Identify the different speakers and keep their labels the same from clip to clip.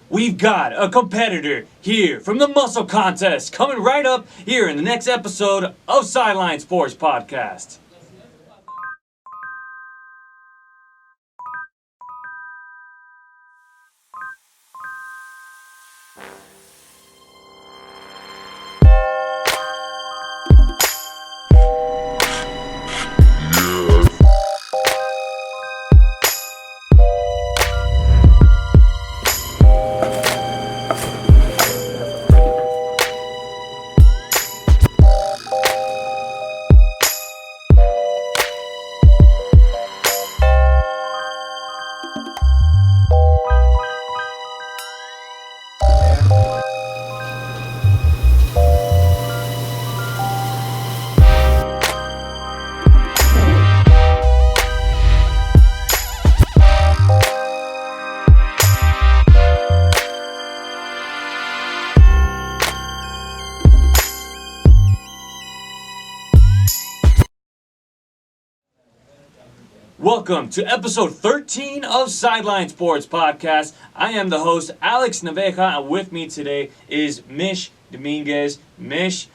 Speaker 1: we've got a competitor here from the Muscle Contest coming right up here in the next episode of Sideline Sports Podcast. Welcome to episode 13 of Sideline Sports Podcast. I am the host, Alex Naveja, and with me today is Mish Dominguez. Mish,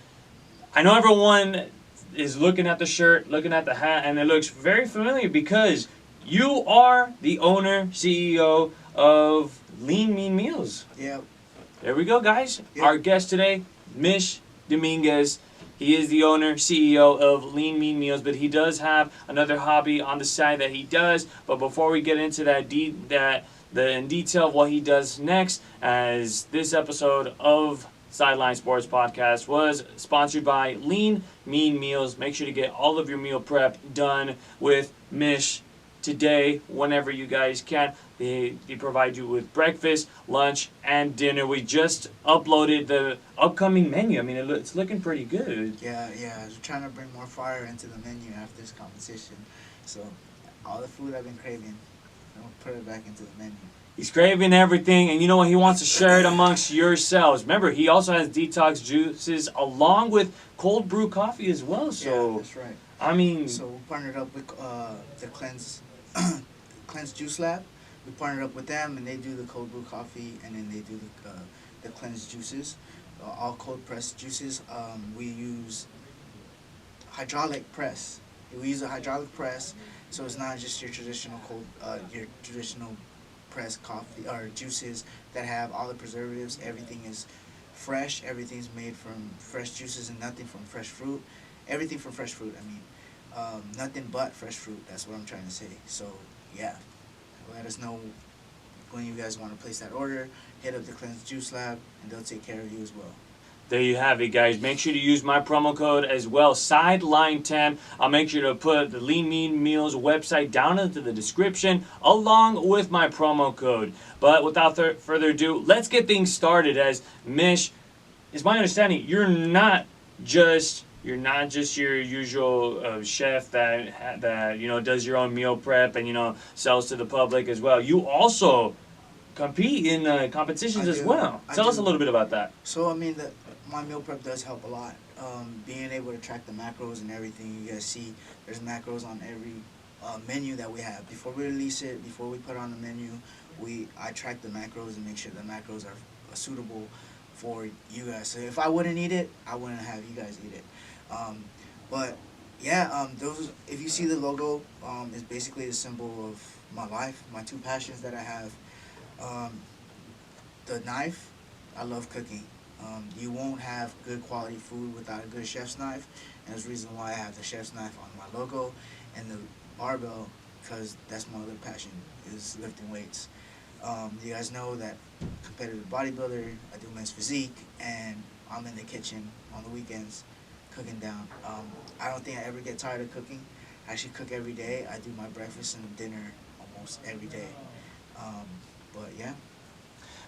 Speaker 1: I know everyone is looking at the shirt, looking at the hat, and it looks very familiar because you are the owner, CEO of Lean Mean Meals.
Speaker 2: Yep.
Speaker 1: There we go, guys.
Speaker 2: Yep.
Speaker 1: Our guest today, Mish Dominguez. He is the owner, CEO of Lean Mean Meals, but he does have another hobby on the side that he does. But before we get into in detail of what he does next, as this episode of Sideline Sports Podcast was sponsored by Lean Mean Meals. Make sure to get all of your meal prep done with Mish today, whenever you guys can. They provide you with breakfast, lunch, and dinner. We just uploaded the upcoming menu. I mean, it's looking pretty good.
Speaker 2: Yeah. We're trying to bring more fire into the menu after this competition. So, all the food I've been craving, I'll put it back into the menu.
Speaker 1: He's craving everything, and you know what? He wants to share it amongst yourselves. Remember, he also has detox juices along with cold brew coffee as well. So,
Speaker 2: yeah, that's right.
Speaker 1: I mean,
Speaker 2: so we partnered up with the Cleanse Juice Lab. We partnered up with them, and they do the cold brew coffee, and then they do the Cleanse juices, all cold pressed juices. We use hydraulic press. We use a hydraulic press, so it's not just your traditional pressed coffee or juices that have all the preservatives. Everything is fresh. Everything's made from fresh juices and nothing from fresh fruit. Everything from fresh fruit. I mean, nothing but fresh fruit. That's what I'm trying to say. So yeah. Let us know when you guys want to place that order. Hit up the Cleanse Juice Lab, and they'll take care of you as well.
Speaker 1: there you have it, guys. Make sure to use my promo code as well, Sideline10. I'll make sure to put the Lean Mean Meals website down into the description along with my promo code. But without further ado, let's get things started. As Mish, it's my understanding you're not just your usual chef that does your own meal prep and sells to the public as well. You also compete in competitions as well. Tell us a little bit about that.
Speaker 2: So my meal prep does help a lot. Being able to track the macros and everything. You guys see there's macros on every menu that we have. Before we release it, before we put it on the menu, I track the macros and make sure the macros are suitable for you guys. So if I wouldn't eat it, I wouldn't have you guys eat it. Those, if you see the logo, is basically a symbol of my life, my two passions that I have. The knife, I love cooking. You won't have good quality food without a good chef's knife, and there's a reason why I have the chef's knife on my logo, and the barbell, because that's my other passion, is lifting weights. You guys know that competitive bodybuilder, I do men's physique, and I'm in the kitchen on the weekends cooking down. I don't think I ever get tired of cooking. I actually cook every day. I do my breakfast and dinner almost every day. But yeah.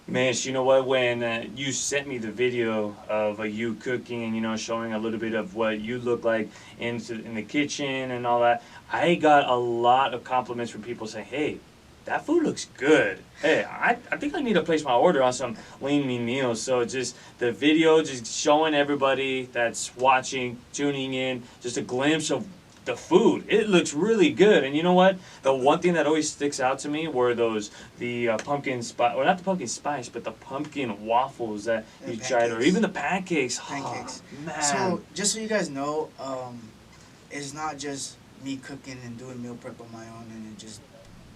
Speaker 1: Mish, you know what? When you sent me the video of you cooking and showing a little bit of what you look like in the kitchen and all that, I got a lot of compliments from people saying, "Hey, that food looks good. Hey, I think I need to place my order on some Lean Mean Meals." So just the video, just showing everybody that's watching, tuning in, just a glimpse of the food. It looks really good. And you know what? The one thing that always sticks out to me were the pumpkin spice, or not the pumpkin spice, but the pumpkin waffles that
Speaker 2: The
Speaker 1: you tried, or
Speaker 2: pancakes.
Speaker 1: even the pancakes.
Speaker 2: Pancakes.
Speaker 1: Oh, man.
Speaker 2: So just so you guys know, it's not just me cooking and doing meal prep on my own and then just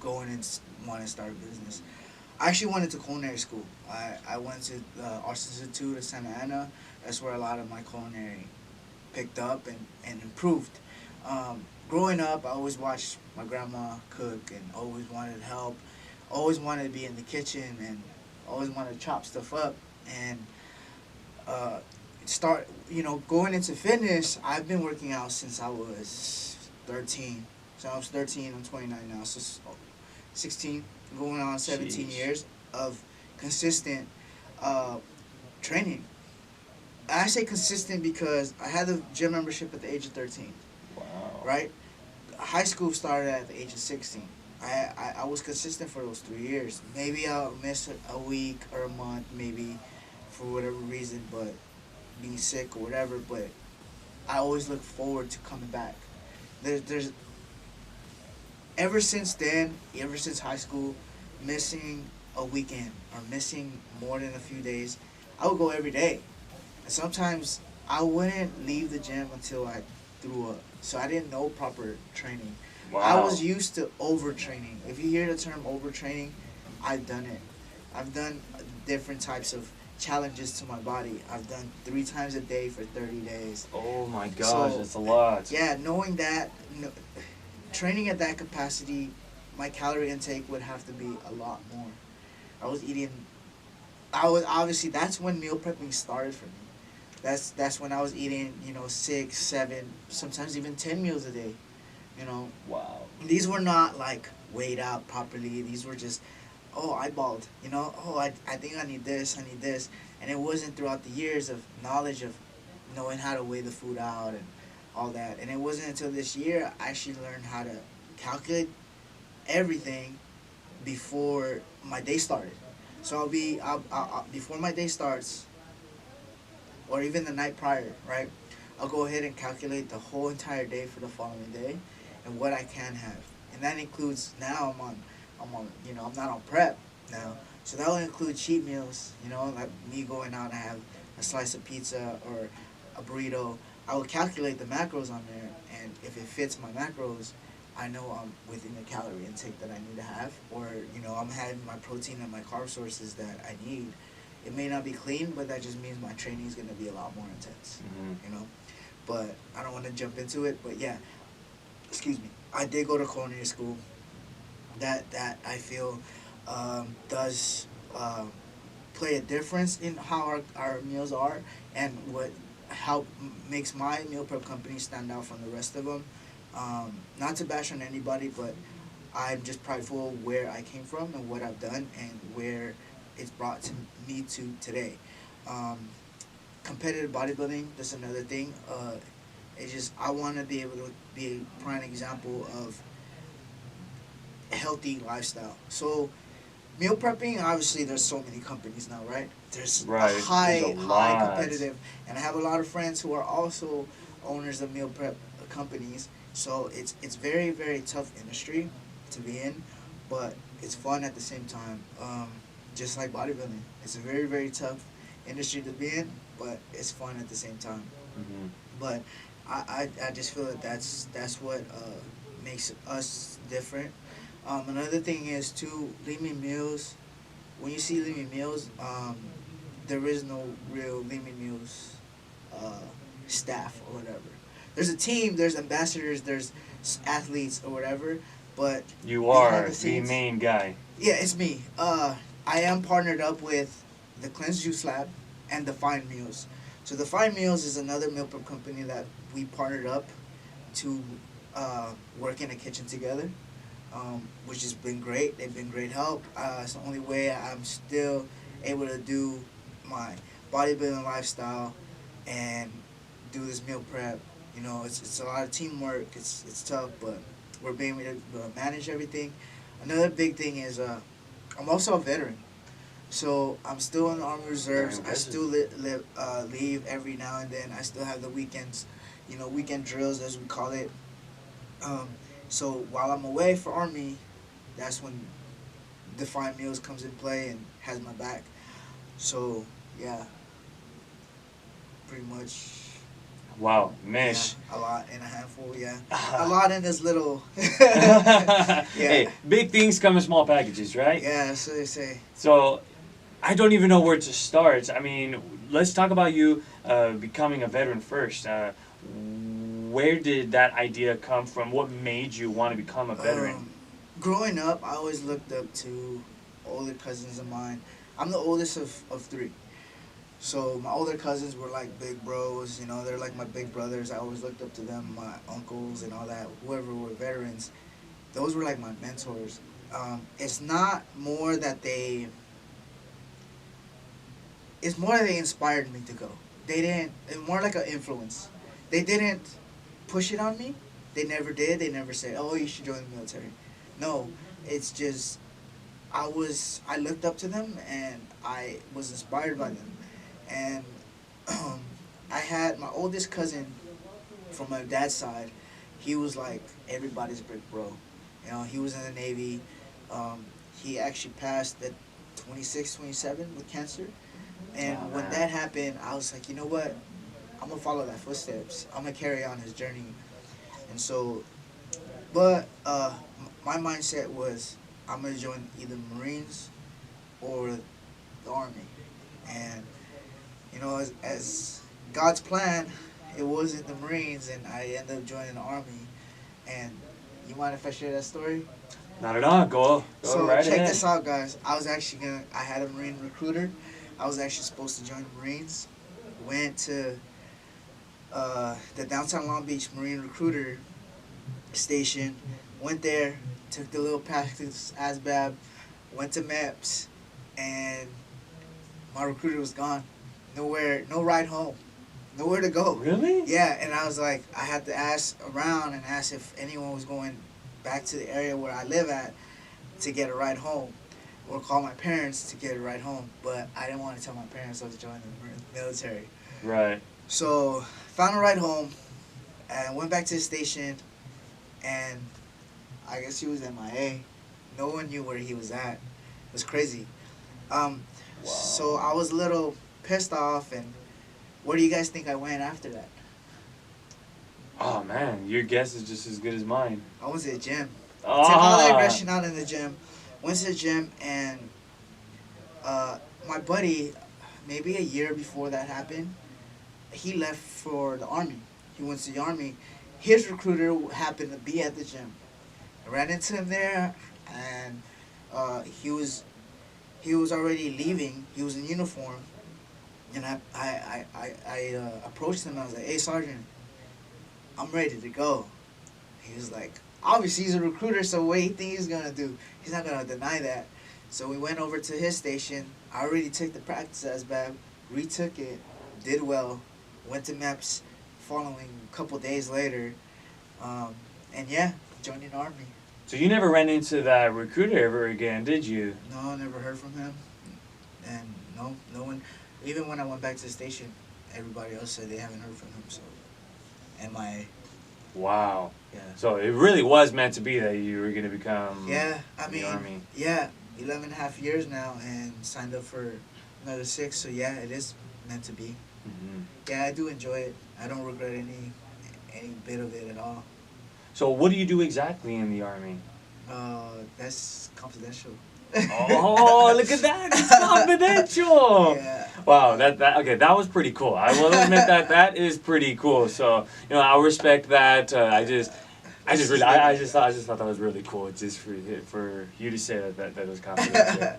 Speaker 2: going and want to start a business. I actually went into culinary school. I went to the Arts Institute of Santa Ana. That's where a lot of my culinary picked up and improved. Growing up, I always watched my grandma cook and always wanted help. Always wanted to be in the kitchen and always wanted to chop stuff up and uh, start. Going into fitness. I've been working out since I was 13. So I was 13. I'm 29 now. So 16, going on 17
Speaker 1: Jeez.
Speaker 2: years of consistent uh, training. I say consistent because I had the gym membership at the age of 13,
Speaker 1: Wow.
Speaker 2: right? High school started at the age of 16. I was consistent for those 3 years. Maybe I'll miss a week or a month, maybe for whatever reason, but being sick or whatever. But I always look forward to coming back. There's ever since then, ever since high school, missing a weekend or missing more than a few days, I would go every day. And sometimes I wouldn't leave the gym until I threw up. So I didn't know proper training.
Speaker 1: Wow.
Speaker 2: I was used to overtraining. If you hear the term overtraining, I've done it. I've done different types of challenges to my body. I've done 3 times a day for 30 days.
Speaker 1: Oh my gosh,
Speaker 2: So,
Speaker 1: that's a lot.
Speaker 2: Yeah, knowing that, training at that capacity, my calorie intake would have to be a lot more. I was eating. I was obviously that's when meal prepping started for me. That's when I was eating 6, 7, sometimes even 10 meals a day. You know,
Speaker 1: Wow.
Speaker 2: these were not like weighed out properly. These were just eyeballed. I think I need this. I need this, and it wasn't throughout the years of knowledge of knowing how to weigh the food out and all that. And it wasn't until this year I actually learned how to calculate everything before my day started. So before my day starts, or even the night prior, right? I'll go ahead and calculate the whole entire day for the following day, and what I can have, and that includes now I'm not on prep now, so that will include cheat meals. Like me going out and have a slice of pizza or a burrito. I will calculate the macros on there, and if it fits my macros, I know I'm within the calorie intake that I need to have, or I'm having my protein and my carb sources that I need. It may not be clean, but that just means my training is going to be a lot more intense.
Speaker 1: Mm-hmm.
Speaker 2: But I don't want to jump into it. But yeah, excuse me. I did go to culinary school. That I feel does play a difference in how our meals are, and what makes my meal prep company stand out from the rest of them. Not to bash on anybody, but I'm just prideful where I came from and what I've done and where it's brought to me to today. Competitive bodybuilding, that's another thing. It's just I want to be able to be a prime example of healthy lifestyle. So meal prepping, obviously there's so many companies now, right? There's
Speaker 1: Right.
Speaker 2: a high
Speaker 1: There's a lot.
Speaker 2: competitive, and I have a lot of friends who are also owners of meal prep companies. So it's very, very tough industry to be in, but it's fun at the same time. Just like bodybuilding, it's a very, very tough industry to be in, but it's fun at the same time.
Speaker 1: Mm-hmm.
Speaker 2: But I just feel that that's what makes us different. Another thing is too, lean mean meals. When you see lean mean meals, there is no real lean mean meals staff or whatever. There's a team, there's ambassadors, there's athletes or whatever, but
Speaker 1: You
Speaker 2: behind
Speaker 1: are
Speaker 2: the
Speaker 1: the
Speaker 2: scenes-
Speaker 1: main guy.
Speaker 2: Yeah, it's me. I am partnered up with the Cleanse Juice Lab and the Fine Meals. So the Fine Meals is another meal prep company that we partnered up to work in a kitchen together, which has been great. They've been great help. It's the only way I'm still able to do my bodybuilding lifestyle and do this meal prep. It's a lot of teamwork. It's tough, but we're being able to manage everything. Another big thing is I'm also a veteran. So I'm still in the Army Reserves. I still leave every now and then. I still have the weekends, weekend drills as we call it. Um, so while I'm away for Army, that's when Defined Meals comes in play and has my back. So yeah, pretty much.
Speaker 1: Wow,
Speaker 2: Yeah,
Speaker 1: Mish.
Speaker 2: a lot in a handful. Yeah, a lot in this little.
Speaker 1: Hey,
Speaker 2: Yeah,
Speaker 1: big things come in small packages, right?
Speaker 2: yeah. So they say.
Speaker 1: So I don't even know where to start. I mean, let's talk about you becoming a veteran first. Where did that idea come from? What made you want to become a veteran?
Speaker 2: Um, Growing up, I always looked up to older cousins of mine. I'm the oldest of three. So my older cousins were like big bros, you know, they're like my big brothers. I always looked up to them, my uncles and all that, whoever were veterans. Those were like my mentors. It's not more that they, it's more that they inspired me to go. They didn't, it's more like an influence. They didn't push it on me. They never did. They never said, oh, you should join the military. No, it's just, I looked up to them and I was inspired by them. And I had my oldest cousin from my dad's side. He was like everybody's big bro. You know, he was in the Navy. Um, he actually passed at 26, 27 with cancer. And
Speaker 1: Oh
Speaker 2: when
Speaker 1: man.
Speaker 2: that happened, I was like, you know what? I'm gonna follow that footsteps. I'm gonna carry on his journey. And so, but my mindset was I'm gonna join either Marines or the Army. And you know, as God's plan, it wasn't the Marines, and I ended up joining the Army. And you mind if I share that story?
Speaker 1: Not at all. Go
Speaker 2: So
Speaker 1: right
Speaker 2: check
Speaker 1: ahead.
Speaker 2: this out, guys. I was actually gonna. I had a Marine recruiter. I was actually supposed to join the Marines. Went to the downtown Long Beach Marine recruiter station. Went there. Took the little practice ASVAB. Went to MEPS, and my recruiter was gone. Nowhere. No ride home. Nowhere to go.
Speaker 1: Really?
Speaker 2: Yeah, and I was like, I had to ask around and ask if anyone was going back to the area where I live at to get a ride home, or call my parents to get a ride home. But I didn't want to tell my parents I was joining the military.
Speaker 1: Right.
Speaker 2: So found a ride home and went back to the station, and I guess he was MIA. No one knew where he was at. It was crazy. So I was a little pissed off, and where do you guys think I went after that?
Speaker 1: Oh man, your guess is just as good as mine.
Speaker 2: I went to the gym. Took all that
Speaker 1: Ah.
Speaker 2: aggression out in the gym. Went to the gym, and my buddy, maybe a year before that happened, he left for the Army. He went to the Army. His recruiter happened to be at the gym. I ran into him there, and he was already leaving. He was in uniform, and I approached him. I was like, "Hey, Sergeant, I'm ready to go." He was like, obviously he's a recruiter, so what do you think he's gonna do? He's not gonna deny that. So we went over to his station. I already took the practice ASVAB, retook it, did well, went to MEPS following a couple days later, and yeah, joined the Army.
Speaker 1: So you never ran into that recruiter ever again, did you?
Speaker 2: No, never heard from him, and no one. Even when I went back to the station, everybody else said they haven't heard from him. So, MIA.
Speaker 1: Wow.
Speaker 2: Yeah.
Speaker 1: So it really was meant to be that you were going to become
Speaker 2: Yeah, I
Speaker 1: the
Speaker 2: mean,
Speaker 1: Army.
Speaker 2: yeah, 11 and a half years now and signed up for another 6, so yeah, it is meant to be.
Speaker 1: Hmm.
Speaker 2: Yeah, I do enjoy it. I don't regret any bit of it at all.
Speaker 1: So what do you do exactly in the Army?
Speaker 2: That's confidential.
Speaker 1: Oh, look at that! It's confidential.
Speaker 2: Yeah.
Speaker 1: Wow, that okay. That was pretty cool. I will admit that is pretty cool. So I respect that. I just thought that was really cool. Just for you to say that was confidential.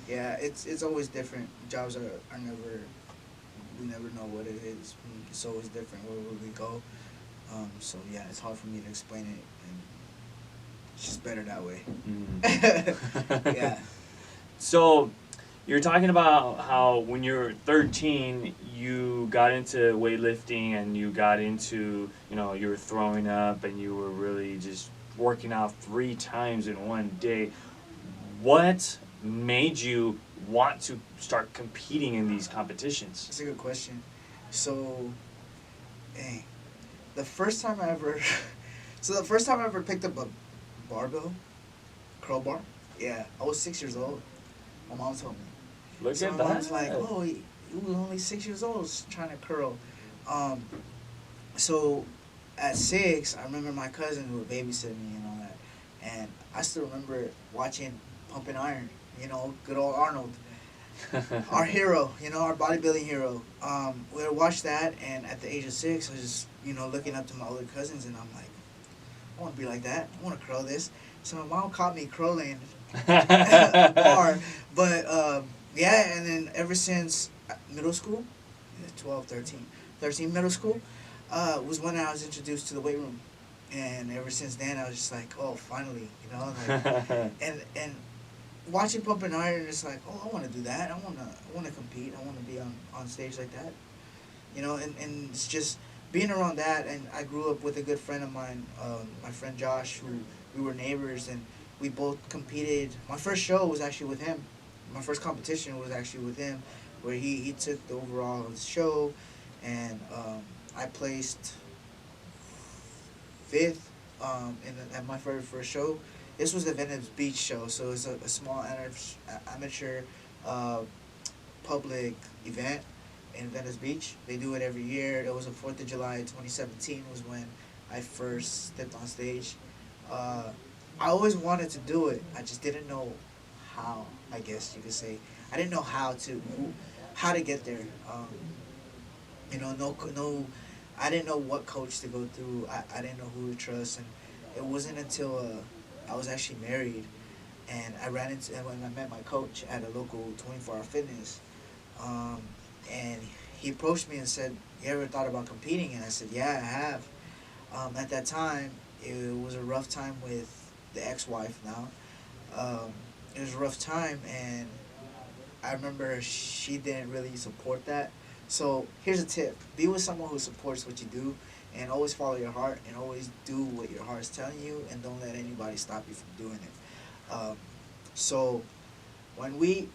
Speaker 2: Yeah, it's always different. Jobs are never, we never know what it is. It's always different where we go. So yeah, it's hard for me to explain it, and it's just better that way.
Speaker 1: Mm.
Speaker 2: Yeah.
Speaker 1: So, you're talking about how when you were 13, you got into weightlifting and you got into, you were throwing up and you were really just working out 3 times in one day. What made you want to start competing in these competitions?
Speaker 2: That's a good question. So, dang, the first time I ever So the first time I ever picked up a barbell, curl bar, yeah, I was 6 years old. My mom told me.
Speaker 1: Look
Speaker 2: So
Speaker 1: at
Speaker 2: my mom's like,
Speaker 1: that.
Speaker 2: oh, he was only 6 years old trying to curl. Um, so at 6, I remember my cousin who would babysit me and all that. And I still remember watching Pumping Iron, good old Arnold, our hero, our bodybuilding hero. We would watch that, and at the age of 6, I was just, looking up to my older cousins, and I'm like, I want to be like that. I want to curl this. So my mom caught me curling a bar, but yeah, and then ever since middle school, 12, 13 middle school, was when I was introduced to the weight room. And ever since then, I was just like, oh, finally, like, and watching Pump and Iron, it's like, oh, I want to do that. I want to compete. I want to be on stage like that. And it's just being around that. And I grew up with a good friend of mine, my friend Josh, who we were neighbors, and we both competed. My first show was actually with him. My first competition was actually with him, where he took the overall of the show, and I placed fifth at my very first show. This was the Venice Beach show, so it was a small amateur uh, public event in Venice Beach. They do it every year. It was the 4th of July 2017 was when I first stepped on stage. I always wanted to do it. I just didn't know how, I guess you could say. I didn't know how to get there. No, I didn't know what coach to go through. I didn't know who to trust, and it wasn't until I was actually married, and and when I met my coach at a local 24-hour fitness, and he approached me and said, "You ever thought about competing?" And I said, "Yeah, I have." At that time, it was a rough time with the ex-wife now. It was a rough time, and I remember she didn't really support that. So here's a tip: be with someone who supports what you do, and always follow your heart, and always do what your heart is telling you, and don't let anybody stop you from doing it. So when we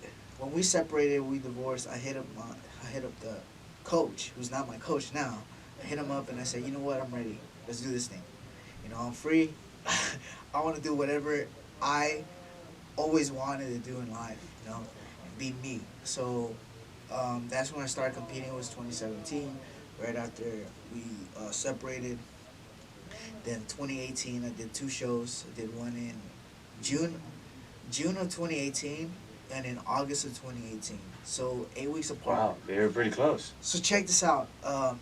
Speaker 2: separated, we divorced. I hit up the coach, who's not my coach now. I hit him up and I said, you know what, I'm ready. Let's do this thing. I'm free. I want to do whatever I always wanted to do in life. And be me. So that's when I started competing. It was 2017, right after we separated. Then 2018, I did 2 shows. I did one in June, June of 2018, and in August of 2018. So 8 weeks apart.
Speaker 1: Wow, they were pretty close.
Speaker 2: So check this out. From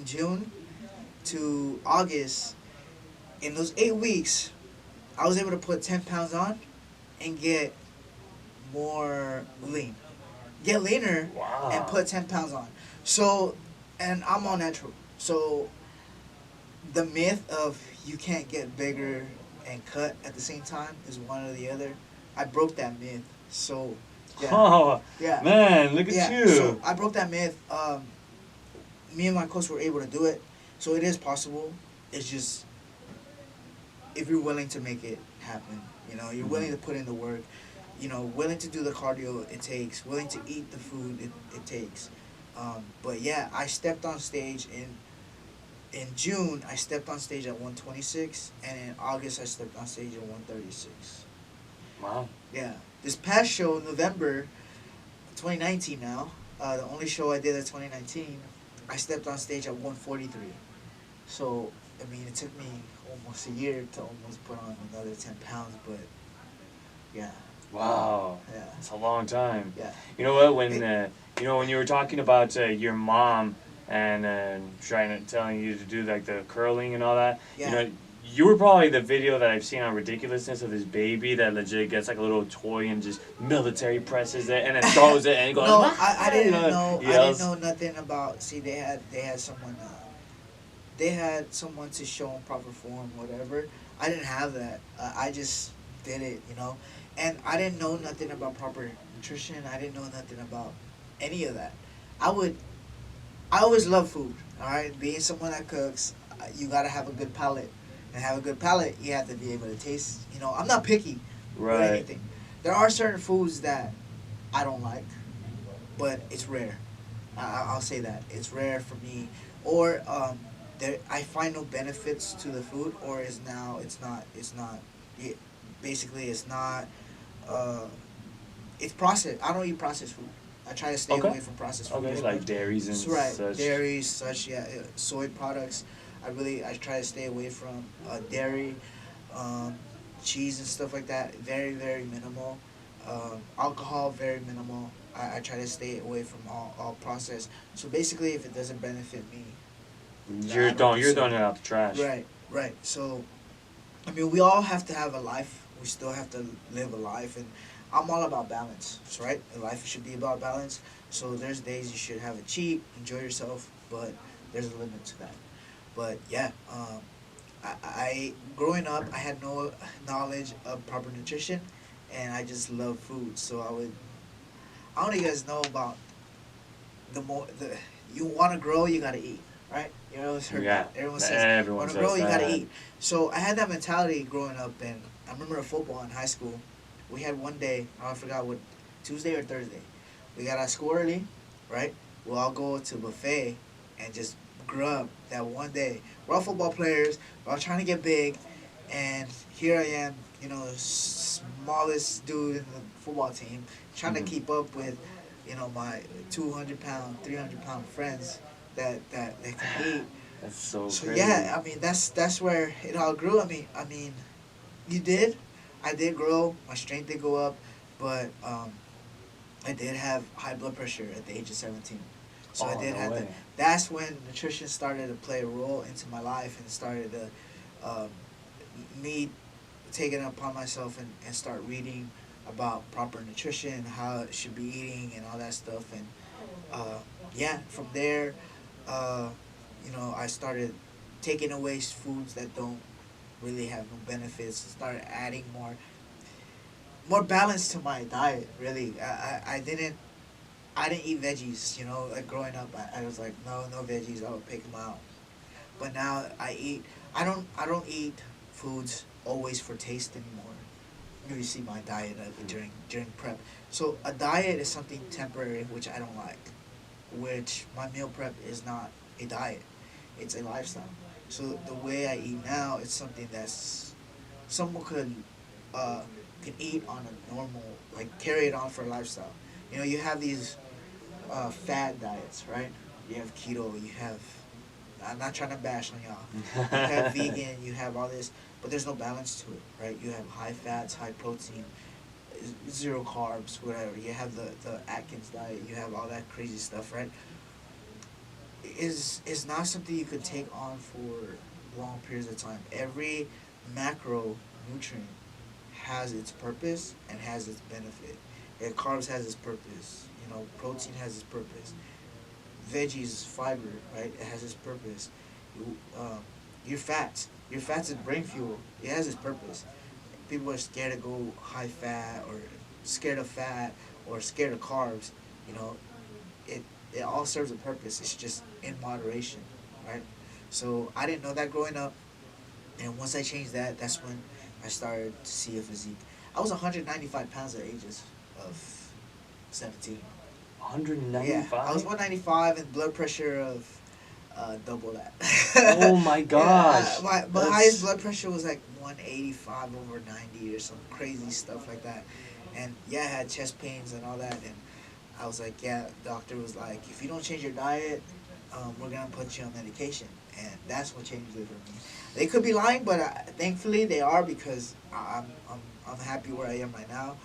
Speaker 2: June to August, in those 8 weeks, I was able to put 10 pounds on and get more lean. Get leaner
Speaker 1: Wow.
Speaker 2: and put 10 pounds on. So, and I'm all natural. So, the myth of you can't get bigger and cut at the same time is one or the other. I broke that myth. So, yeah.
Speaker 1: Oh,
Speaker 2: Yeah.
Speaker 1: man, look at you.
Speaker 2: So I broke that myth. Me and my coach were able to do it. So it is possible. It's just if you're willing to make it happen. You're willing to put in the work. Willing to do the cardio it takes. Willing to eat the food it takes. But yeah, I stepped on stage in June. I stepped on stage at 126, and in August I stepped on stage at 136.
Speaker 1: Wow.
Speaker 2: Yeah. This past show, November 2019 now, the only show I did at 2019, I stepped on stage at 143. So, I mean, it took me almost a year to almost put on another 10 pounds, but yeah.
Speaker 1: Wow.
Speaker 2: Yeah.
Speaker 1: It's a long time.
Speaker 2: Yeah.
Speaker 1: You know what? When you were talking about your mom and telling you to do like the curling and all that,
Speaker 2: Yeah.
Speaker 1: You were probably the video that I've seen on ridiculousness of this baby that legit gets like a little toy and just military presses it and then throws it and goes.
Speaker 2: No,
Speaker 1: "Ah!"
Speaker 2: I didn't know. I
Speaker 1: yells.
Speaker 2: didn't know nothing about. See, they had someone. They had someone to show them proper form, whatever. I didn't have that. I just did it, and I didn't know nothing about proper nutrition. I didn't know nothing about any of that. I always love food. All right, being someone that cooks, you gotta have a good palate. And have a good palate, you have to be able to taste. I'm not picky with
Speaker 1: Right.
Speaker 2: anything. There are certain foods that I don't like, but it's rare. I'll say that it's rare for me. Or I find no benefits to the food, or is now it's not it, basically it's not uh, it's processed. I don't eat processed food. I try to stay
Speaker 1: Okay.
Speaker 2: away from processed food
Speaker 1: Okay,
Speaker 2: as
Speaker 1: like
Speaker 2: much.
Speaker 1: dairies and
Speaker 2: So, right,
Speaker 1: such.
Speaker 2: dairy, such, yeah, soy products. I try to stay away from dairy, um, cheese and stuff like that. Very very minimal. Alcohol, very minimal. I try to stay away from all processed. So basically, if it doesn't benefit me, I don't
Speaker 1: You're
Speaker 2: consume
Speaker 1: throwing it
Speaker 2: it.
Speaker 1: out the trash.
Speaker 2: Right, right. So I mean, we all have to have a life. We still have to live a life, and I'm all about balance. Right? Life should be about balance. So there's days you should have a cheat, enjoy yourself, but there's a limit to that. But yeah, I growing up, I had no knowledge of proper nutrition, and I just love food. So I would. I don't know if you guys know about the you want to grow, you gotta eat, right? You always heard
Speaker 1: Yeah,
Speaker 2: that. Everyone says,
Speaker 1: everyone
Speaker 2: want to
Speaker 1: says
Speaker 2: grow, you gotta
Speaker 1: that.
Speaker 2: eat. So I had that mentality growing up, and I remember in football in high school, we had one day, I forgot what, Tuesday or Thursday. We got out of school early, right? We'll all go to buffet and just grub that one day. We're all football players. We're all trying to get big, and here I am, the smallest dude in the football team, trying to
Speaker 1: Mhm.
Speaker 2: keep up with, my 200-pound, 300-pound friends that can eat.
Speaker 1: That's so
Speaker 2: So
Speaker 1: crazy.
Speaker 2: yeah, I mean that's where it all grew. I mean, you did, I did grow. My strength did go up, but I did have high blood pressure at the age of 17. So I
Speaker 1: Oh,
Speaker 2: did
Speaker 1: no
Speaker 2: have to.
Speaker 1: way.
Speaker 2: That's when nutrition started to play a role into my life and started to me taking it upon myself and start reading about proper nutrition, how it should be eating, and all that stuff. And yeah, from there, uh, I started taking away foods that don't really have no benefits. Started adding more balance to my diet. Really, I didn't eat veggies. Like growing up, I was like, no veggies. I would pick them out. But now I eat. I don't eat foods always for taste anymore. You see my diet during prep. So a diet is something temporary, which I don't like. Which my meal prep is not a diet; it's a lifestyle. So the way I eat now, it's something that's someone uh, could eat on a normal, like carry it on for a lifestyle. You have these fad diets, right? You have keto, you have. I'm not trying to bash on y'all. You have vegan, you have all this, but there's no balance to it, right? You have high fats, high protein, zero carbs, whatever. You have the Atkins diet, you have all that crazy stuff, right? Is not something you could take on for long periods of time. Every macro nutrient has its purpose and has its benefit. Carbs has its purpose. Protein has its purpose. Veggies, fiber, right? It has its purpose. You, your fats is brain fuel. It has its purpose. People are scared to go high fat or scared of fat or scared of carbs. You know, it it all serves a purpose. It's just in moderation, right? So I didn't know that growing up, and once I changed that, that's when I started to see a physique. I was 195 pounds at ages of 17. Yeah, I was
Speaker 1: 195?
Speaker 2: 195 and blood pressure of double that.
Speaker 1: Oh my
Speaker 2: Yeah,
Speaker 1: gosh.
Speaker 2: my highest blood pressure was like 185 over 90 or some crazy stuff like that. And yeah, I had chest pains and all that. And I was like, yeah, doctor was like, if you don't change your diet, we're going to put you on medication. And that's what changed it for me. They could be lying, but thankfully they are because I'm happy where I am right now.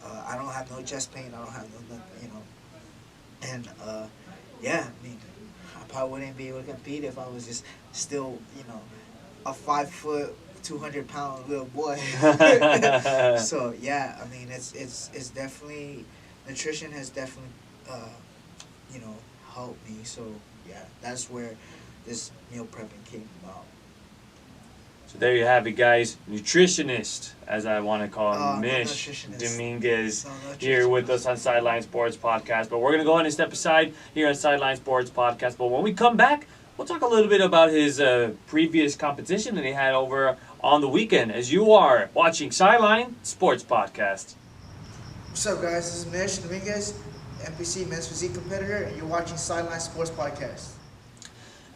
Speaker 2: I don't have no chest pain. I don't have no nothing. And yeah, I mean, I probably wouldn't be able to compete if I was just still, a 5 foot, 200 pound little boy. So yeah, I mean, it's definitely nutrition has definitely, uh, you know, helped me. So yeah, that's where this meal prepping came about.
Speaker 1: So there you have it, guys. Nutritionist, as I want to call him,
Speaker 2: No
Speaker 1: Mish
Speaker 2: nutritionist.
Speaker 1: Dominguez,
Speaker 2: No
Speaker 1: here with
Speaker 2: nutritionist.
Speaker 1: us on Sideline Sports Podcast. But we're going to go ahead and step aside here on Sideline Sports Podcast. But when we come back, we'll talk a little bit about his previous competition that he had over on the weekend, as you are watching Sideline Sports Podcast.
Speaker 2: What's up, guys? This is Mish Dominguez, NPC Men's Physique competitor, and you're watching Sideline Sports Podcast.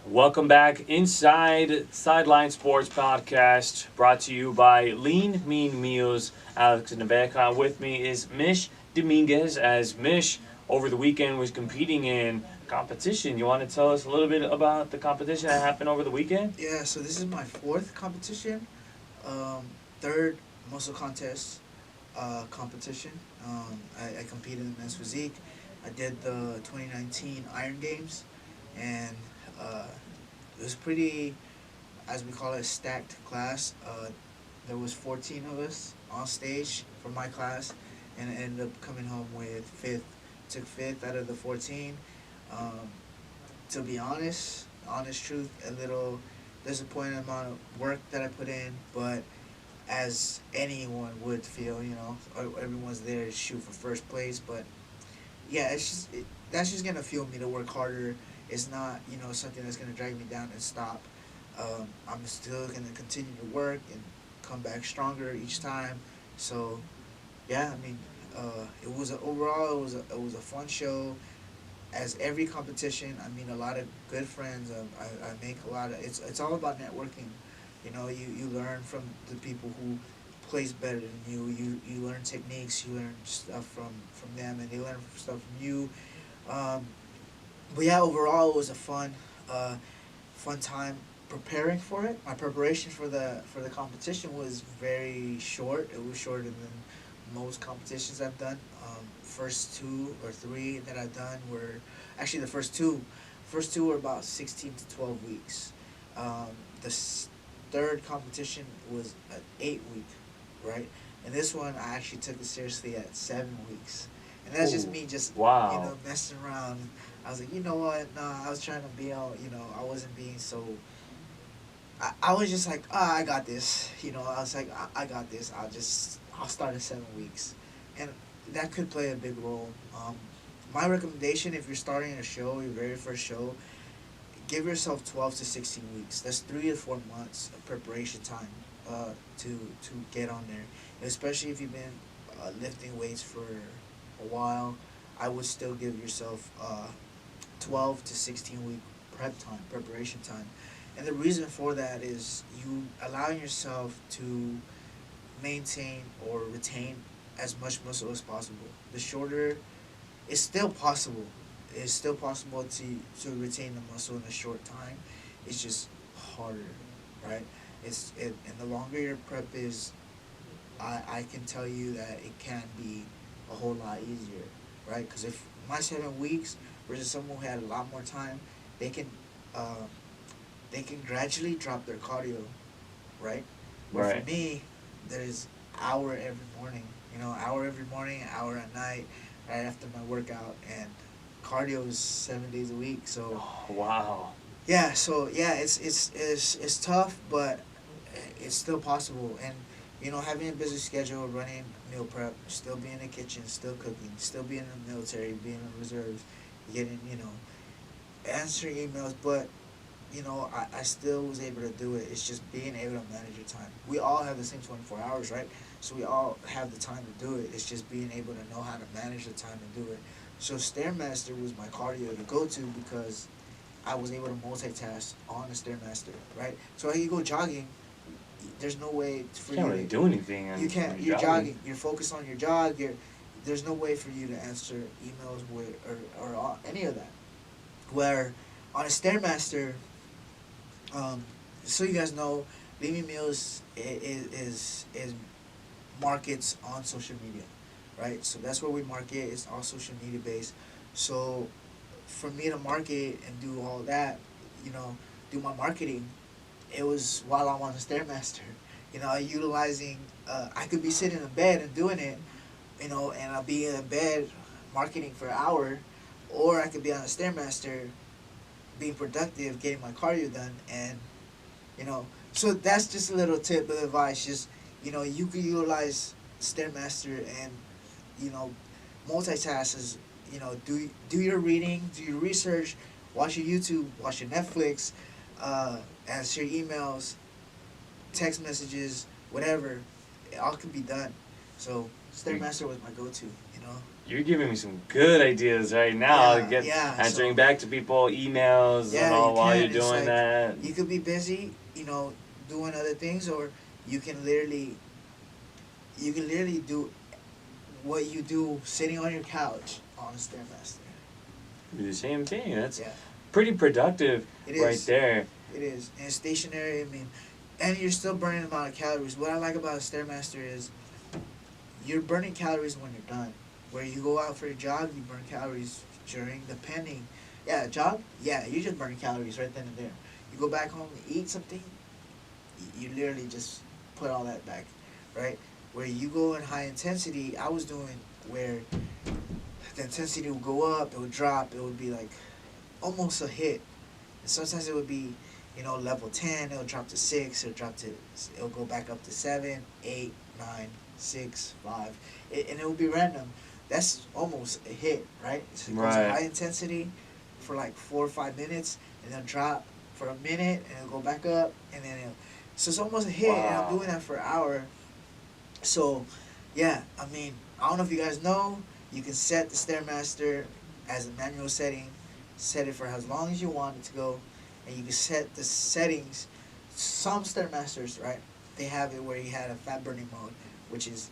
Speaker 1: Welcome back inside Sideline Sports Podcast, brought to you by Lean Mean Meals. Alex Naveca. With me is Mish Dominguez. As Mish over the weekend was competing in competition, you want to tell us a little bit about the competition that happened over the weekend?
Speaker 2: Yeah, so this is my fourth competition, third muscle contest competition. I competed in men's physique. I did the 2019 Iron Games, and uh, it was pretty, as we call it, stacked class. There was 14 of us on stage for my class, and I ended up coming home with fifth. Took fifth out of the 14. Um, to be honest truth, a little disappointed amount of work that I put in, but as anyone would feel, everyone's there to shoot for first place. But yeah, that's just gonna fuel me to work harder. It's not something that's gonna drag me down and stop. I'm still gonna continue to work and come back stronger each time. So yeah, I mean, overall it was a fun show. As every competition, I mean a lot of good friends. I make a lot of it's all about networking. You learn from the people who plays better than you. You learn techniques. You learn stuff from them, and they learn stuff from you. Um, but yeah, overall it was a uh, fun time preparing for it. My preparation for the competition was very short. It was shorter than most competitions I've done. First two or three that I've done were actually the first two. First two were about 16 to 12 weeks. Um, the third competition was an 8 week, right? And this one I actually took it seriously at 7 weeks. And that's just
Speaker 1: Ooh,
Speaker 2: me just
Speaker 1: wow.
Speaker 2: messing around. I was like, you know what? No, I was trying to be all, I wasn't being so. I was just like, I got this. I was like, I got this. I'll start at 7 weeks, and that could play a big role. My recommendation, if you're starting a show, your very first show, give yourself 12 to 16 weeks. That's 3 to 4 months of preparation time to get on there. Especially if you've been lifting weights for a while, I would still give yourself 12 to 16 week preparation time. And the reason for that is you allowing yourself to maintain or retain as much muscle as possible. The shorter, it's still possible. It's still possible to retain the muscle in a short time. It's just harder, right? And the longer your prep is, I can tell you that it can be a whole lot easier, right? Because if my 7 weeks versus someone who had a lot more time, they can uh, they can gradually drop their cardio, right? Where for
Speaker 1: Right.
Speaker 2: me, there's hour every morning, hour every morning, hour at night, right after my workout, and cardio is 7 days a week. So
Speaker 1: Oh, wow.
Speaker 2: yeah, it's tough, but it's still possible. And having a busy schedule, running meal prep, still being in the kitchen, still cooking, still being in the military, being in reserves, getting answering emails, but I still was able to do it. It's just being able to manage your time. We all have the same 24 hours, right? So we all have the time to do it. It's just being able to know how to manage the time to do it. So Stairmaster was my cardio to go to because I was able to multitask on the Stairmaster, right? So when you go jogging, there's no way for
Speaker 1: You can't
Speaker 2: you
Speaker 1: really
Speaker 2: to.
Speaker 1: do anything
Speaker 2: You
Speaker 1: when
Speaker 2: can't.
Speaker 1: you're
Speaker 2: You're
Speaker 1: jogging.
Speaker 2: jogging. You're focused on your jog. There's no way for you to answer emails or any of that. Where on a Stairmaster, um, so you guys know, Leamy Meals is markets on social media, right? So that's where we market. It's all social media based. So for me to market and do all that, do my marketing, it was while I'm on the Stairmaster. Utilizing. I could be sitting in bed and doing it, and I'll be in bed marketing for an hour, or I could be on the Stairmaster being productive, getting my cardio done, and so that's just a little tip of advice. Just you can utilize Stairmaster and you know, multitask is do your reading, do your research, watch your YouTube, watch your Netflix, answer your emails, text messages, whatever. It all can be done. So
Speaker 1: You
Speaker 2: Stairmaster was my go-to.
Speaker 1: You're giving me some good ideas right now.
Speaker 2: Yeah, yeah,
Speaker 1: Answering
Speaker 2: so
Speaker 1: back to people, emails, and
Speaker 2: yeah, you
Speaker 1: all while you're
Speaker 2: can. It's
Speaker 1: doing
Speaker 2: like
Speaker 1: that.
Speaker 2: you could be busy, doing other things, or you can literally do what you do sitting on your couch on a stairmaster.
Speaker 1: Do the same thing. That's
Speaker 2: Yeah,
Speaker 1: pretty productive
Speaker 2: it
Speaker 1: right
Speaker 2: is.
Speaker 1: there.
Speaker 2: It is, and it's stationary. I mean, and you're still burning a amount of calories. What I like about a stairmaster is you're burning calories when you're done. Where you go out for a jog, you burn calories during depending. Yeah, jog. Yeah, you're just burning calories right then and there. You go back home, you eat something. You literally just put all that back, right? Where you go in high intensity, I was doing where the intensity would go up, it would drop, it would be like almost a hit. And sometimes it would be, level 10, it'll drop to 6, it'll go back up to 7, 8, 9, 6, 5. And it will be random. That's almost a hit, right? So it goes
Speaker 1: Right.
Speaker 2: high intensity for like 4 or 5 minutes, and then drop for a minute, and it'll go back up, and then so it's almost a hit, and I'm
Speaker 1: Wow.
Speaker 2: doing that for an hour. So, yeah, I mean, I don't know if you guys know, you can set the Stairmaster as a manual setting, set it for as long as you want it to go, and you can set the settings. Some Stairmasters, right, they have it where you had a fat burning mode, which is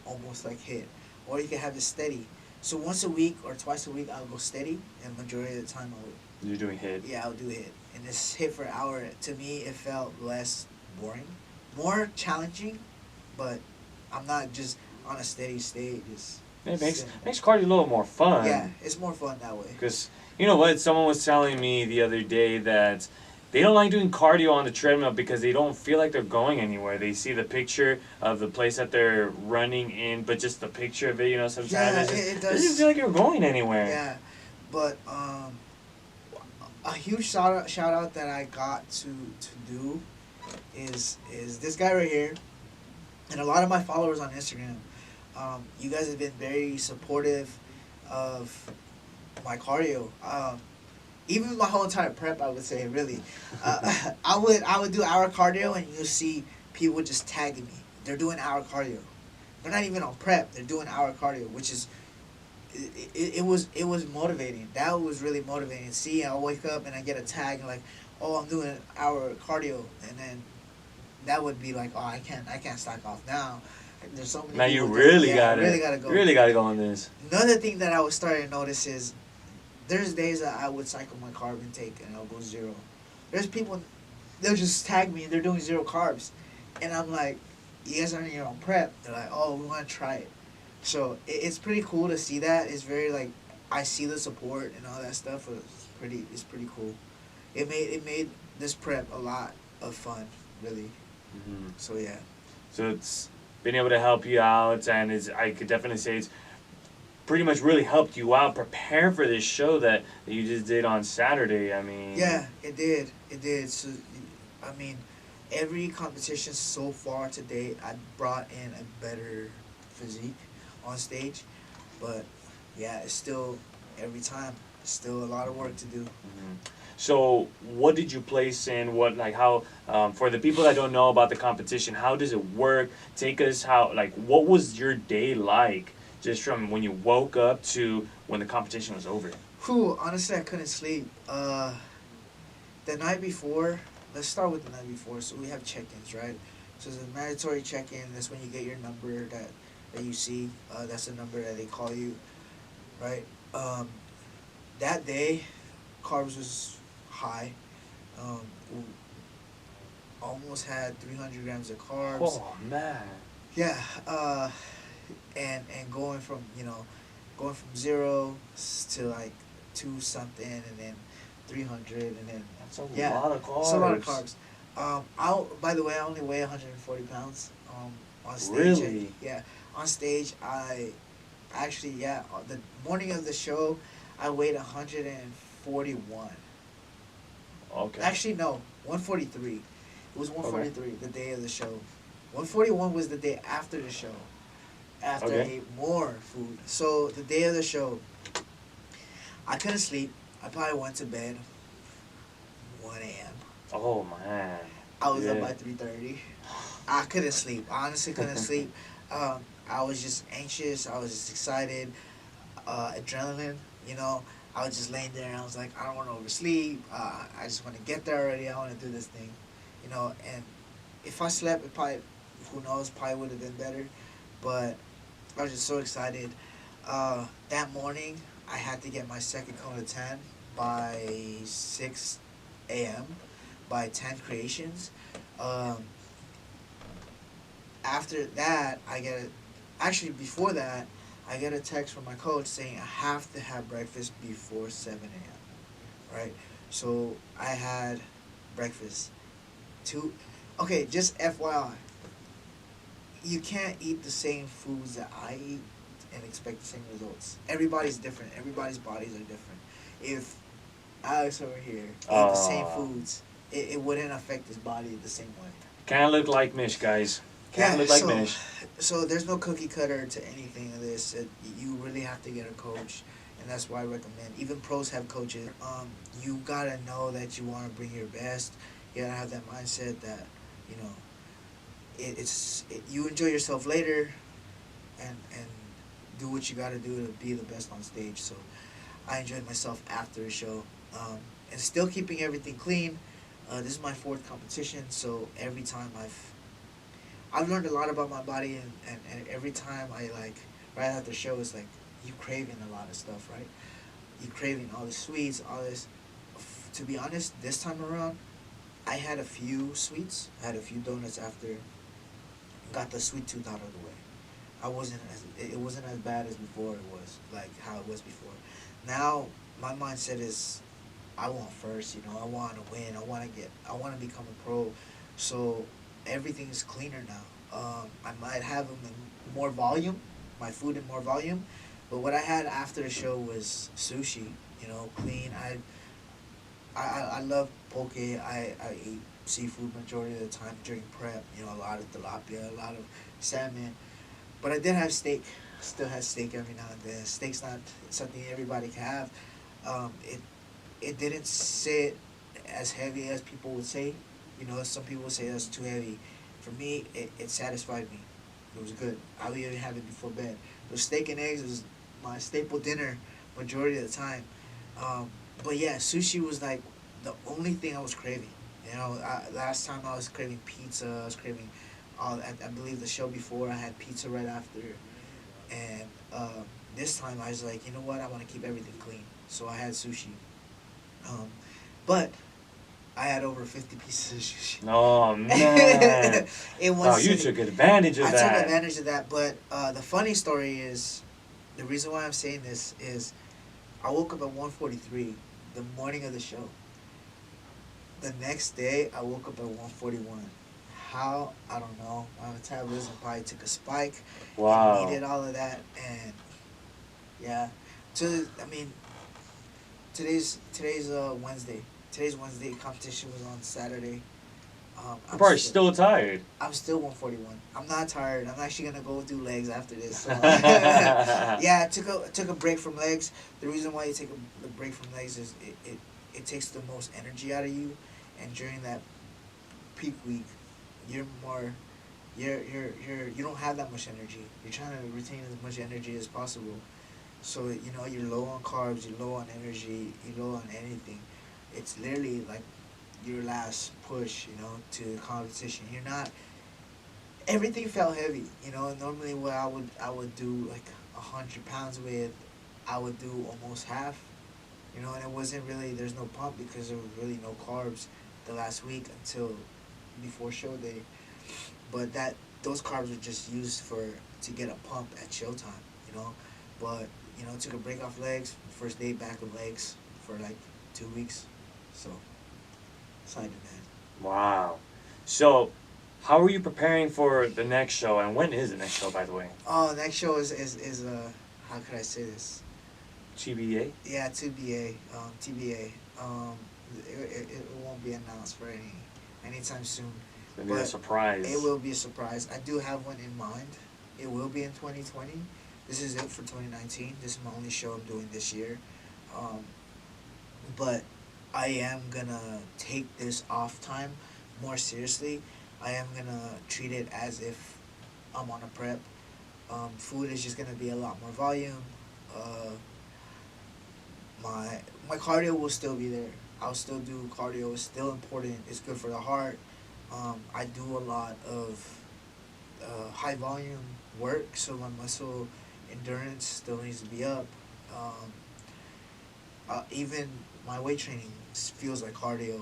Speaker 2: almost like hit, or you can have it steady. So once a week or twice a week, I'll go steady, and majority of the time
Speaker 1: You're doing hit.
Speaker 2: I'll do hit. And this hit for an hour, to me, it felt less boring, more challenging, but I'm not just on a steady state. Just
Speaker 1: It makes
Speaker 2: sitting.
Speaker 1: makes cardio a little more fun.
Speaker 2: Yeah, it's more fun that way.
Speaker 1: Because you know what? Someone was telling me the other day that they don't like doing cardio on the treadmill because they don't feel like they're going anywhere. They see the picture of the place that they're running in, but just the picture of it, sometimes
Speaker 2: Yeah,
Speaker 1: it
Speaker 2: it
Speaker 1: doesn't
Speaker 2: does.
Speaker 1: feel like you're going anywhere.
Speaker 2: Yeah, but a huge shout out that I got to do is this guy right here, and a lot of my followers on Instagram. You guys have been very supportive of my cardio. Even my whole entire prep, I would say, really. I would do hour cardio, and you'll see people just tagging me. They're doing hour cardio. They're not even on prep. They're doing hour cardio, which is it was motivating. That was really motivating. See, I wake up and I get a tag and like, oh, I'm doing an hour cardio, and then that would be like, oh, I can't slack off now. There's so many.
Speaker 1: Now you
Speaker 2: people
Speaker 1: really
Speaker 2: that,
Speaker 1: gotta,
Speaker 2: really gotta go.
Speaker 1: really gotta go on this.
Speaker 2: Another thing that I was starting to notice is there's days that I would cycle my carb intake and I'll go 0. There's people, they'll just tag me and they're doing 0 carbs, and I'm like, you guys aren't in your own prep. They're like, oh, we want to try it. So it's pretty cool to see that. It's very like, I see the support and all that stuff. It's pretty cool. It made this prep a lot of fun, really.
Speaker 1: Mm-hmm.
Speaker 2: So yeah.
Speaker 1: So it's been able to help you out, and I could definitely say it's pretty much really helped you out prepare for this show that you just did on Saturday. I mean,
Speaker 2: Yeah, it did. It did. So, I mean, every competition so far to date, I brought in a better physique on stage, but yeah, it's still every time. It's still a lot of work to do.
Speaker 1: mhm. So what did you place in? What like how for the people that don't know about the competition, how does it work? Take us what was your day like, just from when you woke up to when the competition was over?
Speaker 2: Whew, honestly, I couldn't sleep. The night before, let's start with the night before. So we have check-ins, right? So there's a mandatory check-in. That's when you get your number that you see. That's the number that they call you, right? That day, carbs was high. We almost had 300 grams of carbs.
Speaker 1: Oh man.
Speaker 2: Yeah, and going from 0 to like 2 something, and then 300, and then
Speaker 1: That's a
Speaker 2: yeah,
Speaker 1: lot of carbs.
Speaker 2: it's a lot of carbs. By the way, I only weigh 140 pounds. On stage.
Speaker 1: Really?
Speaker 2: On stage, I actually the morning of the show, I weighed 141.
Speaker 1: Okay.
Speaker 2: Actually, no, 143. It was 143 the day of the show. 141 was the day after the show. After I ate more food. So the day of the show, I couldn't sleep. I probably went to bed 1 a.m.
Speaker 1: Oh man.
Speaker 2: I was up by 3:30. I couldn't sleep. I honestly couldn't sleep. I was just anxious. I was just excited. adrenaline. You know, I was just laying there and I was like, I don't want to oversleep. I just want to get there already. I want to do this thing. You know, and if I slept, it probably, who knows, probably would have been better. But I was just so excited. That morning, I had to get my second cone of 10 by 6 a.m. by 10 creations. Um, After that, actually, before that, I get a text from my coach saying I have to have breakfast before 7 a.m. Right? So I had breakfast. Two, okay, just FYI, you can't eat the same foods that I eat and expect the same results. Everybody's different. Everybody's bodies are different. If Alex over here ate the same foods, it wouldn't affect his body the same way.
Speaker 1: Can't look like Mish, guys. Can't
Speaker 2: Yeah,
Speaker 1: look like
Speaker 2: so
Speaker 1: Mish.
Speaker 2: so there's no cookie cutter to anything of this. You really have to get a coach, and that's why I recommend. Even pros have coaches. You gotta know that you want to bring your best. You gotta have that mindset that, you know, you enjoy yourself later, and do what you gotta do to be the best on stage. So I enjoyed myself after the show, and still keeping everything clean. This is my fourth competition, so every time I've learned a lot about my body, and every time I like right after the show, it's like you craving a lot of stuff, right? You craving all the sweets, all this. To be honest, this time around, I had a few sweets. I had a few donuts after got the sweet tooth out of the way. It wasn't as bad as before. It was like how it was before. Now my mindset is I want first. You know, I want to win. I want to become a pro. So everything is cleaner now. I might have them in more volume, my food in more volume, but what I had after the show was sushi. You know, clean. I love poke. I eat seafood majority of the time during prep. You know, a lot of tilapia, a lot of salmon, but I did have steak. Still have steak every now and then. Steak's not something everybody can have. It didn't sit as heavy as people would say. You know, some people say that's too heavy. For me, it satisfied me. It was good. I would even have it before bed. But steak and eggs was my staple dinner majority of the time. But yeah, sushi was like the only thing I was craving. You know, last time I was craving pizza. I was craving all. I believe the show before I had pizza right after, and this time I was like, you know what? I want to keep everything clean. So I had sushi. Um, but I had over 50 pieces of sushi.
Speaker 1: Oh man!
Speaker 2: It was.
Speaker 1: Wow, you took advantage of
Speaker 2: I
Speaker 1: that.
Speaker 2: took advantage of that, but the funny story is, the reason why I'm saying this is, I woke up at 1:43 the morning of the show. The next day, I woke up at 1:41. How? I don't know. My metabolism probably took a spike.
Speaker 1: Wow.
Speaker 2: It needed all of that, and yeah. I mean, today's Wednesday. Today's Wednesday. Competition was on Saturday.
Speaker 1: I'm probably still tired.
Speaker 2: I'm still 141. I'm not tired. I'm actually gonna go do legs after this. So. Yeah, I took a break from legs. The reason why you take a break from legs is it takes the most energy out of you, and during that peak week, you're more, you don't have that much energy. You're trying to retain as much energy as possible. So you know you're low on carbs, you're low on energy, you're low on anything. It's literally like your last push, you know, to the competition. You're not. Everything felt heavy, you know. Normally, what I would do like 100 pounds with, I would do almost half, you know, and it wasn't really. There's no pump because there was really no carbs the last week until before show day. But those carbs were just used to get a pump at showtime, you know. But you know, took a break off legs. First day back with legs for like 2 weeks, so. Excited, man.
Speaker 1: Wow. So, how are you preparing for the next show, and when is the next show, by the way?
Speaker 2: Oh, next show is how could I say this?
Speaker 1: TBA?
Speaker 2: Yeah, TBA. TBA. It won't be announced for anytime soon.
Speaker 1: It's gonna be a surprise.
Speaker 2: It will be a surprise. I do have one in mind. It will be in 2020. This is it for 2019. This is my only show I'm doing this year. But I am gonna take this off time more seriously. I am gonna treat it as if I'm on a prep. Food is just gonna be a lot more volume. My cardio will still be there. I'll still do cardio. It's still important. It's good for the heart. I do a lot of high volume work, so my muscle endurance still needs to be up. Um, Even my weight training feels like cardio.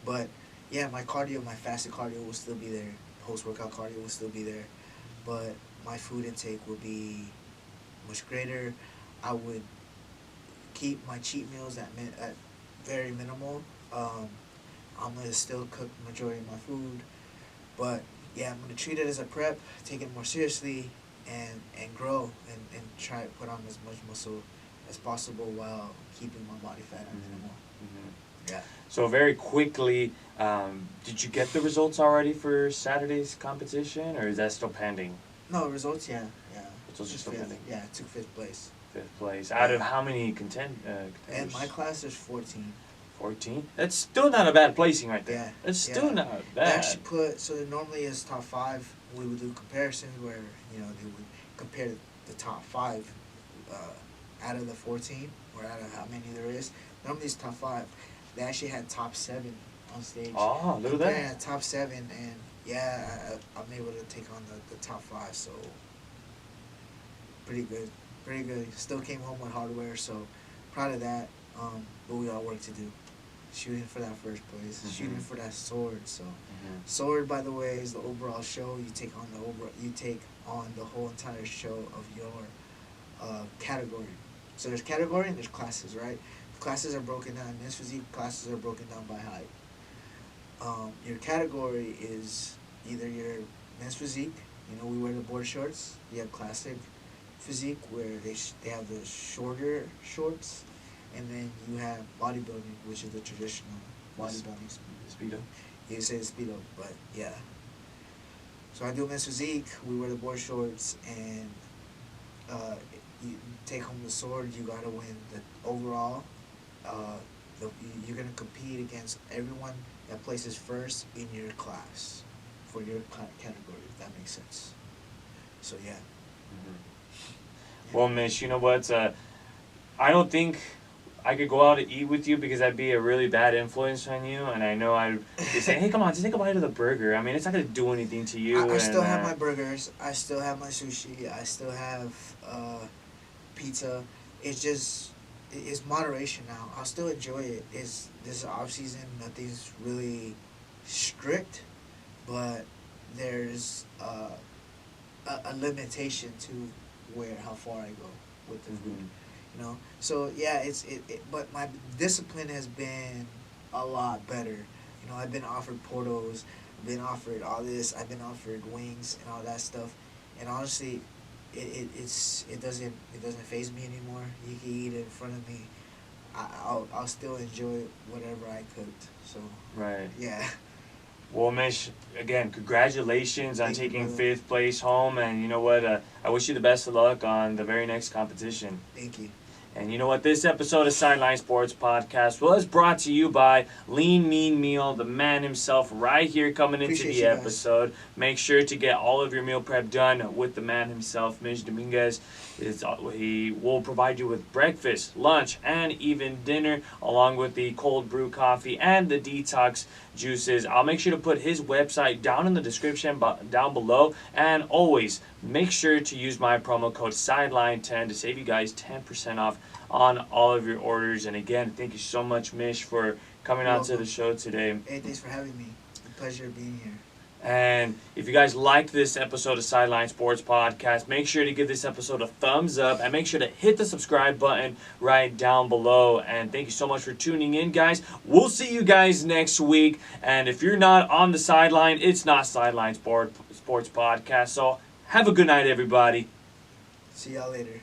Speaker 2: But yeah, my cardio, my fasted cardio will still be there. Post workout cardio will still be there. But my food intake will be much greater. I would keep my cheat meals at very minimal. I'm gonna still cook majority of my food, but yeah, I'm gonna treat it as a prep, take it more seriously, and grow and try to put on as much muscle as possible while keeping my body fat at minimal.
Speaker 1: Mm-hmm.
Speaker 2: Yeah.
Speaker 1: So very quickly, did you get the results already for Saturday's competition, or is that still pending?
Speaker 2: No results. Yeah.
Speaker 1: Results are still pending.
Speaker 2: Yeah, I took fifth place.
Speaker 1: Fifth place. Out of how many contenders?
Speaker 2: And my class is 14.
Speaker 1: 14? That's still not a bad placing right there.
Speaker 2: Yeah.
Speaker 1: That's still not
Speaker 2: They
Speaker 1: bad.
Speaker 2: actually so normally it's top 5. We would do comparisons where they would compare the top 5 out of the 14 or out of how many there is. Normally it's top 5. They actually had top 7 on stage.
Speaker 1: Oh, look at that.
Speaker 2: Comparing top 7, and yeah, I'm able to take on the top 5. So pretty good. Still came home with hardware, so proud of that. But we got work to do. Shooting for that first place, shooting for that sword. So, sword, by the way, is the overall show. You take on the whole entire show of your category. So there's category and there's classes, right? Classes are broken down. Men's physique classes are broken down by height. Your category is either your men's physique. We wear the board shorts. You have classic physique where they have the shorter shorts. And then you have bodybuilding, which is the traditional bodybuilding.
Speaker 1: Speedo?
Speaker 2: You say Speedo, but yeah. So I do men's physique, we wear the board shorts, and you take home the sword. You gotta win the overall. You're gonna compete against everyone that places first in your class for your category, if that makes sense. So yeah.
Speaker 1: Well, Mish, you know what? I don't think I could go out to eat with you because I'd be a really bad influence on you, and I know I'd be saying, "Hey, come on, just take a bite of the burger." I mean, it's not gonna do anything to you.
Speaker 2: I still have my burgers. I still have my sushi. I still have pizza. It's moderation now. I'll still enjoy it. This is off season. Nothing's really strict, but there's a limitation to how far I go with the food. So yeah, but my discipline has been a lot better. I've been offered portos, I've been offered all this, I've been offered wings and all that stuff, and honestly, it doesn't faze me anymore. You can eat it in front of me. I'll still enjoy whatever I cooked. So
Speaker 1: right.
Speaker 2: Yeah.
Speaker 1: Well, Mish, again, congratulations on taking 5th place home, and you know what? I wish you the best of luck on the very next competition.
Speaker 2: Thank you.
Speaker 1: And you know what? This episode of Sideline Sports Podcast was brought to you by Lean Mean Meal, the man himself, right here coming into the episode. Make sure to get all of your meal prep done with the man himself, Mish Dominguez. He will provide you with breakfast, lunch, and even dinner, along with the cold brew coffee and the detox juices. I'll make sure to put his website down in the description down below, and always make sure to use my promo code Sideline10 to save you guys 10% off on all of your orders. And again, thank you so much, Mish, for coming out to the show today.
Speaker 2: Hey, thanks for having me. It's a pleasure being here.
Speaker 1: And if you guys liked this episode of Sideline Sports Podcast, make sure to give this episode a thumbs up and make sure to hit the subscribe button right down below. And thank you so much for tuning in, guys. We'll see you guys next week. And if you're not on the sideline, it's not Sideline Sports Podcast. So have a good night, everybody.
Speaker 2: See y'all later.